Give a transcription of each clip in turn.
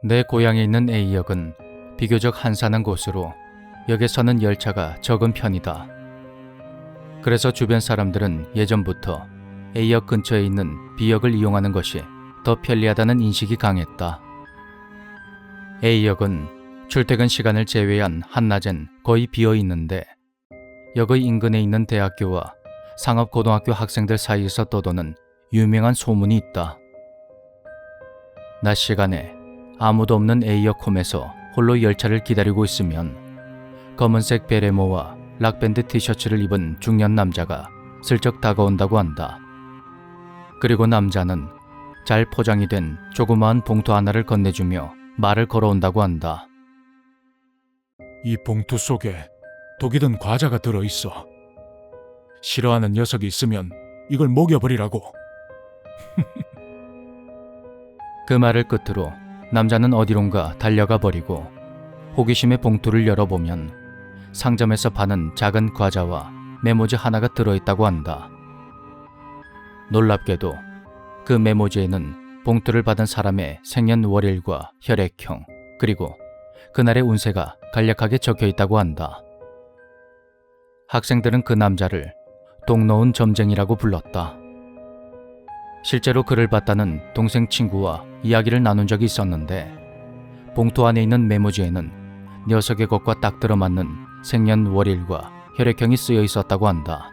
내 고향에 있는 A역은 비교적 한산한 곳으로 역에서는 열차가 적은 편이다. 그래서 주변 사람들은 예전부터 A역 근처에 있는 B역을 이용하는 것이 더 편리하다는 인식이 강했다. A역은 출퇴근 시간을 제외한 한낮엔 거의 비어 있는데 역의 인근에 있는 대학교와 상업고등학교 학생들 사이에서 떠도는 유명한 소문이 있다. 낮 시간에 아무도 없는 A역 홈에서 홀로 열차를 기다리고 있으면 검은색 베레모와 락밴드 티셔츠를 입은 중년 남자가 슬쩍 다가온다고 한다. 그리고 남자는 잘 포장이 된 조그마한 봉투 하나를 건네주며 말을 걸어온다고 한다. 이 봉투 속에 독이 든 과자가 들어있어. 싫어하는 녀석이 있으면 이걸 먹여버리라고. 그 말을 끝으로 남자는 어디론가 달려가 버리고 호기심에 봉투를 열어보면 상점에서 파는 작은 과자와 메모지 하나가 들어있다고 한다. 놀랍게도 그 메모지에는 봉투를 받은 사람의 생년월일과 혈액형 그리고 그날의 운세가 간략하게 적혀 있다고 한다. 학생들은 그 남자를 동노은 점쟁이라고 불렀다. 실제로 그를 봤다는 동생 친구와 이야기를 나눈 적이 있었는데 봉투 안에 있는 메모지에는 녀석의 것과 딱 들어맞는 생년월일과 혈액형이 쓰여 있었다고 한다.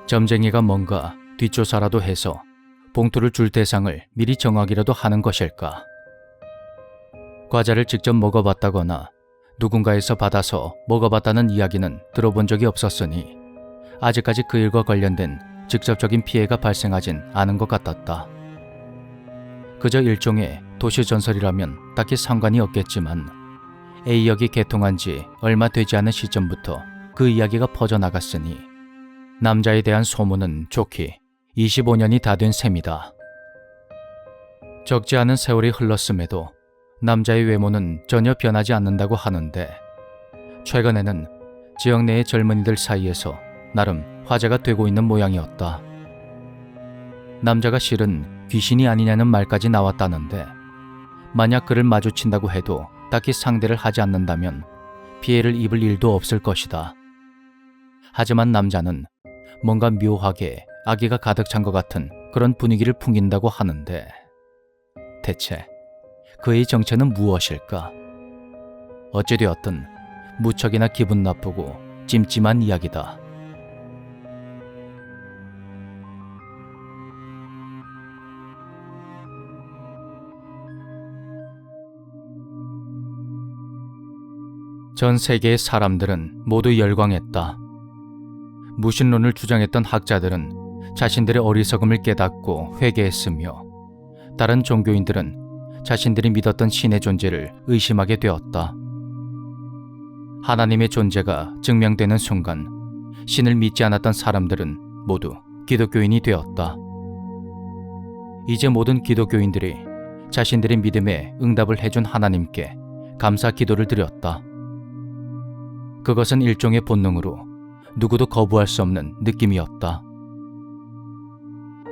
점쟁이가 뭔가 뒷조사라도 해서 봉투를 줄 대상을 미리 정하기라도 하는 것일까? 과자를 직접 먹어봤다거나 누군가에서 받아서 먹어봤다는 이야기는 들어본 적이 없었으니 아직까지 그 일과 관련된 직접적인 피해가 발생하진 않은 것 같았다. 그저 일종의 도시전설이라면 딱히 상관이 없겠지만 A역이 개통한 지 얼마 되지 않은 시점부터 그 이야기가 퍼져나갔으니 남자에 대한 소문은 좋게 25년이 다 된 셈이다. 적지 않은 세월이 흘렀음에도 남자의 외모는 전혀 변하지 않는다고 하는데 최근에는 지역 내의 젊은이들 사이에서 나름 화제가 되고 있는 모양이었다. 남자가 실은 귀신이 아니냐는 말까지 나왔다는데 만약 그를 마주친다고 해도 딱히 상대를 하지 않는다면 피해를 입을 일도 없을 것이다. 하지만 남자는 뭔가 묘하게 악의가 가득 찬 것 같은 그런 분위기를 풍긴다고 하는데 대체 그의 정체는 무엇일까? 어찌되었든 무척이나 기분 나쁘고 찜찜한 이야기다. 전 세계의 사람들은 모두 열광했다. 무신론을 주장했던 학자들은 자신들의 어리석음을 깨닫고 회개했으며 다른 종교인들은 자신들이 믿었던 신의 존재를 의심하게 되었다. 하나님의 존재가 증명되는 순간 신을 믿지 않았던 사람들은 모두 기독교인이 되었다. 이제 모든 기독교인들이 자신들의 믿음에 응답을 해준 하나님께 감사 기도를 드렸다. 그것은 일종의 본능으로 누구도 거부할 수 없는 느낌이었다.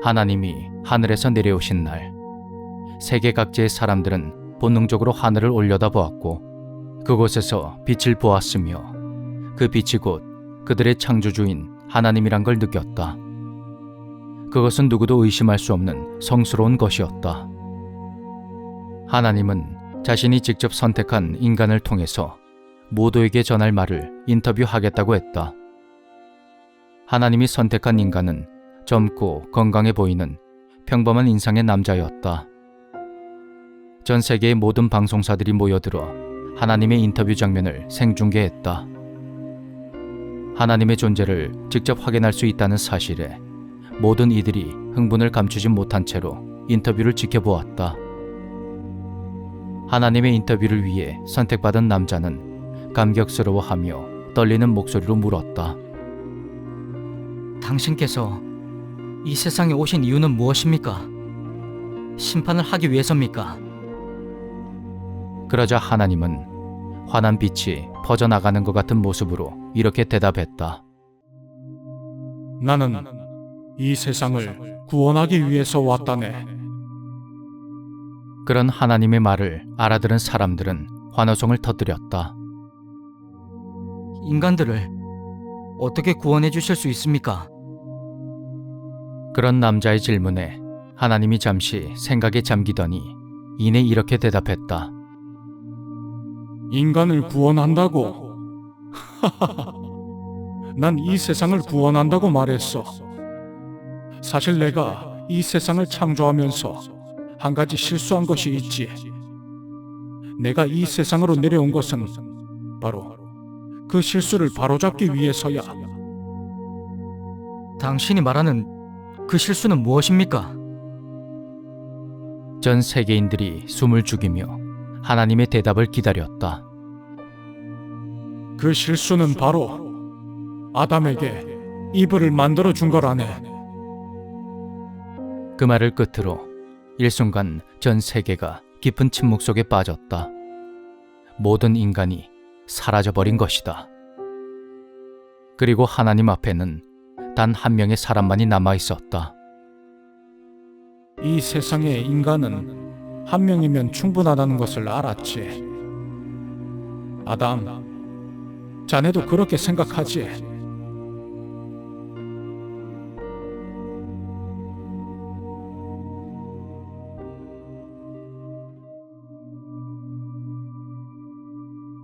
하나님이 하늘에서 내려오신 날, 세계 각지의 사람들은 본능적으로 하늘을 올려다보았고 그곳에서 빛을 보았으며 그 빛이 곧 그들의 창조주인 하나님이란 걸 느꼈다. 그것은 누구도 의심할 수 없는 성스러운 것이었다. 하나님은 자신이 직접 선택한 인간을 통해서 모두에게 전할 말을 인터뷰하겠다고 했다. 하나님이 선택한 인간은 젊고 건강해 보이는 평범한 인상의 남자였다. 전 세계의 모든 방송사들이 모여들어 하나님의 인터뷰 장면을 생중계했다. 하나님의 존재를 직접 확인할 수 있다는 사실에 모든 이들이 흥분을 감추지 못한 채로 인터뷰를 지켜보았다. 하나님의 인터뷰를 위해 선택받은 남자는 감격스러워하며 떨리는 목소리로 물었다. 당신께서 이 세상에 오신 이유는 무엇입니까? 심판을 하기 위해서입니까? 그러자 하나님은 환한 빛이 퍼져나가는 것 같은 모습으로 이렇게 대답했다. 나는 이 세상을 구원하기 위해서 왔다네. 그런 하나님의 말을 알아들은 사람들은 환호성을 터뜨렸다. 인간들을 어떻게 구원해 주실 수 있습니까? 그런 남자의 질문에 하나님이 잠시 생각에 잠기더니 이내 이렇게 대답했다. 인간을 구원한다고? 난 이 세상을 구원한다고 말했어. 사실 내가 이 세상을 창조하면서 한 가지 실수한 것이 있지. 내가 이 세상으로 내려온 것은 바로 그 실수를 바로잡기 위해서야. 당신이 말하는 그 실수는 무엇입니까? 전 세계인들이 숨을 죽이며 하나님의 대답을 기다렸다. 그 실수는 바로 아담에게 이브를 만들어 준 거라네. 그 말을 끝으로 일순간 전 세계가 깊은 침묵 속에 빠졌다. 모든 인간이 사라져버린 것이다. 그리고 하나님 앞에는 단 한 명의 사람만이 남아 있었다. 이 세상의 인간은 한 명이면 충분하다는 것을 알았지. 아담, 자네도 그렇게 생각하지?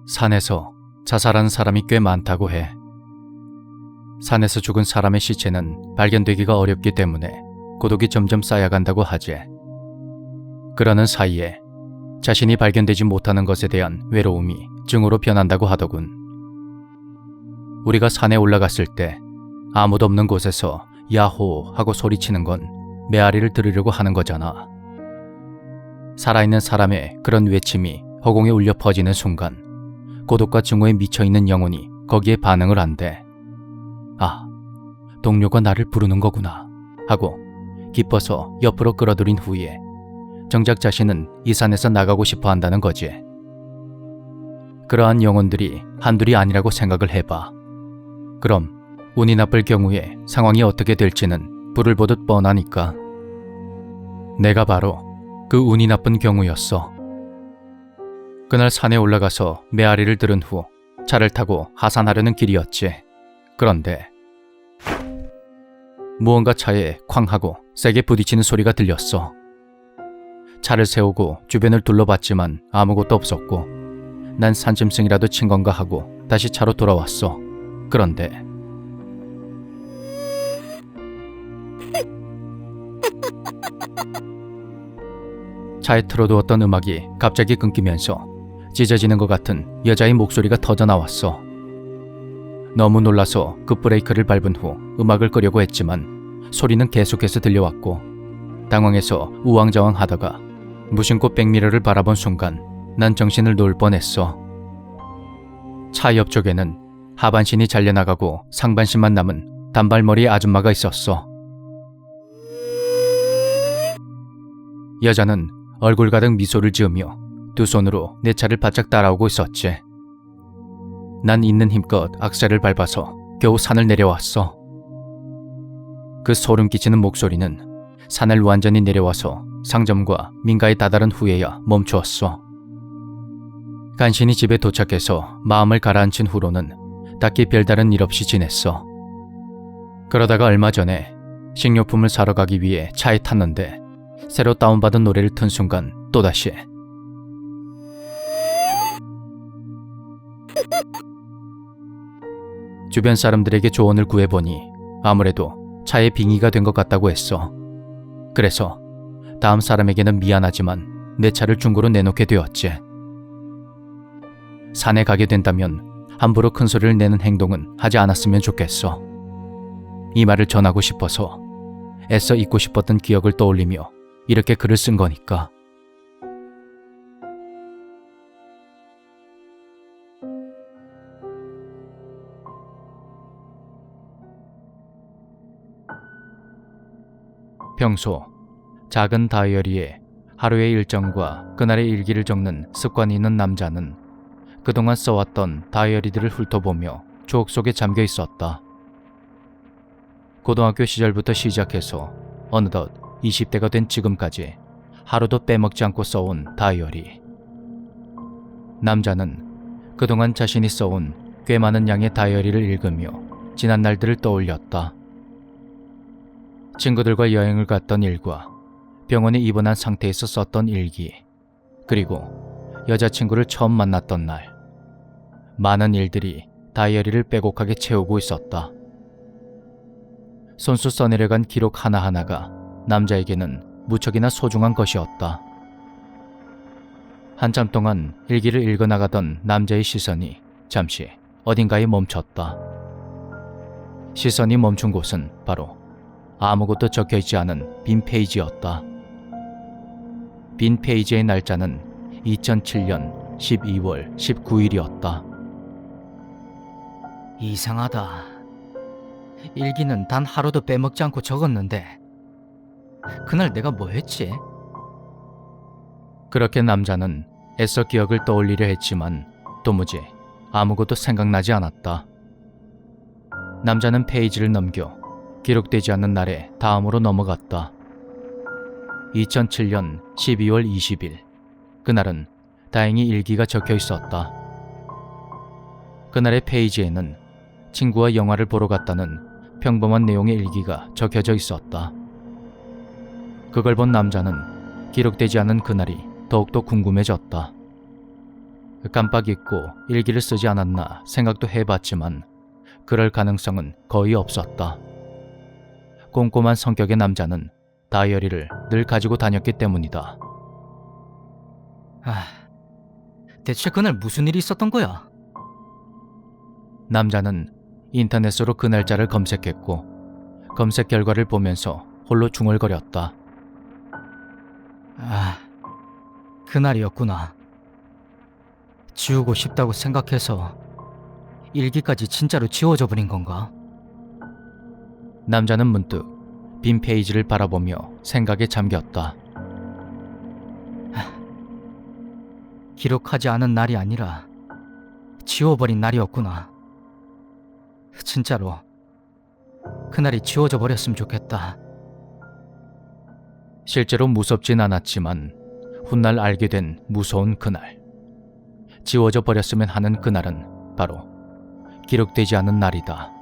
산에서 자살한 사람이 꽤 많다고 해. 산에서 죽은 사람의 시체는 발견되기가 어렵기 때문에 고독이 점점 쌓여간다고 하지. 그러는 사이에 자신이 발견되지 못하는 것에 대한 외로움이 증오로 변한다고 하더군. 우리가 산에 올라갔을 때 아무도 없는 곳에서 야호 하고 소리치는 건 메아리를 들으려고 하는 거잖아. 살아있는 사람의 그런 외침이 허공에 울려 퍼지는 순간 고독과 증오에 미쳐있는 영혼이 거기에 반응을 한대. 아, 동료가 나를 부르는 거구나 하고 기뻐서 옆으로 끌어들인 후에 정작 자신은 이 산에서 나가고 싶어 한다는 거지. 그러한 영혼들이 한둘이 아니라고 생각을 해봐. 그럼 운이 나쁠 경우에 상황이 어떻게 될지는 불을 보듯 뻔하니까. 내가 바로 그 운이 나쁜 경우였어. 그날 산에 올라가서 메아리를 들은 후 차를 타고 하산하려는 길이었지. 그런데 무언가 차에 쾅 하고 세게 부딪히는 소리가 들렸어. 차를 세우고 주변을 둘러봤지만 아무것도 없었고 난 산짐승이라도 친 건가 하고 다시 차로 돌아왔어. 그런데 차에 틀어두었던 음악이 갑자기 끊기면서 찢어지는 것 같은 여자의 목소리가 터져 나왔어. 너무 놀라서 급브레이크를 밟은 후 음악을 끄려고 했지만 소리는 계속해서 들려왔고 당황해서 우왕좌왕하다가 무심코 백미러를 바라본 순간 난 정신을 놓을 뻔했어. 차 옆쪽에는 하반신이 잘려나가고 상반신만 남은 단발머리의 아줌마가 있었어. 여자는 얼굴 가득 미소를 지으며 두 손으로 내 차를 바짝 따라오고 있었지. 난 있는 힘껏 악셀을 밟아서 겨우 산을 내려왔어. 그 소름 끼치는 목소리는 산을 완전히 내려와서 상점과 민가에 다다른 후에야 멈추었어. 간신히 집에 도착해서 마음을 가라앉힌 후로는 딱히 별다른 일 없이 지냈어. 그러다가 얼마 전에 식료품을 사러 가기 위해 차에 탔는데 새로 다운받은 노래를 튼 순간 또다시 주변 사람들에게 조언을 구해보니 아무래도 차에 빙의가 된 것 같다고 했어. 그래서 다음 사람에게는 미안하지만 내 차를 중고로 내놓게 되었지. 산에 가게 된다면 함부로 큰 소리를 내는 행동은 하지 않았으면 좋겠어. 이 말을 전하고 싶어서 애써 잊고 싶었던 기억을 떠올리며 이렇게 글을 쓴 거니까. 평소 작은 다이어리에 하루의 일정과 그날의 일기를 적는 습관이 있는 남자는 그동안 써왔던 다이어리들을 훑어보며 추억 속에 잠겨 있었다. 고등학교 시절부터 시작해서 어느덧 20대가 된 지금까지 하루도 빼먹지 않고 써온 다이어리. 남자는 그동안 자신이 써온 꽤 많은 양의 다이어리를 읽으며 지난 날들을 떠올렸다. 친구들과 여행을 갔던 일과 병원에 입원한 상태에서 썼던 일기, 그리고 여자친구를 처음 만났던 날. 많은 일들이 다이어리를 빼곡하게 채우고 있었다. 손수 써내려간 기록 하나하나가 남자에게는 무척이나 소중한 것이었다. 한참 동안 일기를 읽어나가던 남자의 시선이 잠시 어딘가에 멈췄다. 시선이 멈춘 곳은 바로 아무것도 적혀있지 않은 빈 페이지였다. 빈 페이지의 날짜는 2007년 12월 19일이었다. 이상하다. 일기는 단 하루도 빼먹지 않고 적었는데 그날 내가 뭐 했지? 그렇게 남자는 애써 기억을 떠올리려 했지만 도무지 아무것도 생각나지 않았다. 남자는 페이지를 넘겨 기록되지 않는 날에 다음으로 넘어갔다. 2007년 12월 20일. 그날은 다행히 일기가 적혀 있었다. 그날의 페이지에는 친구와 영화를 보러 갔다는 평범한 내용의 일기가 적혀져 있었다. 그걸 본 남자는 기록되지 않은 그날이 더욱더 궁금해졌다. 깜빡 잊고 일기를 쓰지 않았나 생각도 해봤지만 그럴 가능성은 거의 없었다. 꼼꼼한 성격의 남자는 다이어리를 늘 가지고 다녔기 때문이다. 대체 그날 무슨 일이 있었던 거야? 남자는 인터넷으로 그 날짜를 검색했고 검색 결과를 보면서 홀로 중얼거렸다. 그날이었구나. 지우고 싶다고 생각해서 일기까지 진짜로 지워져 버린 건가? 남자는 문득 빈 페이지를 바라보며 생각에 잠겼다. 기록하지 않은 날이 아니라 지워버린 날이었구나. 진짜로 그날이 지워져 버렸으면 좋겠다. 실제로 무섭진 않았지만 훗날 알게 된 무서운 그날. 지워져 버렸으면 하는 그날은 바로 기록되지 않은 날이다.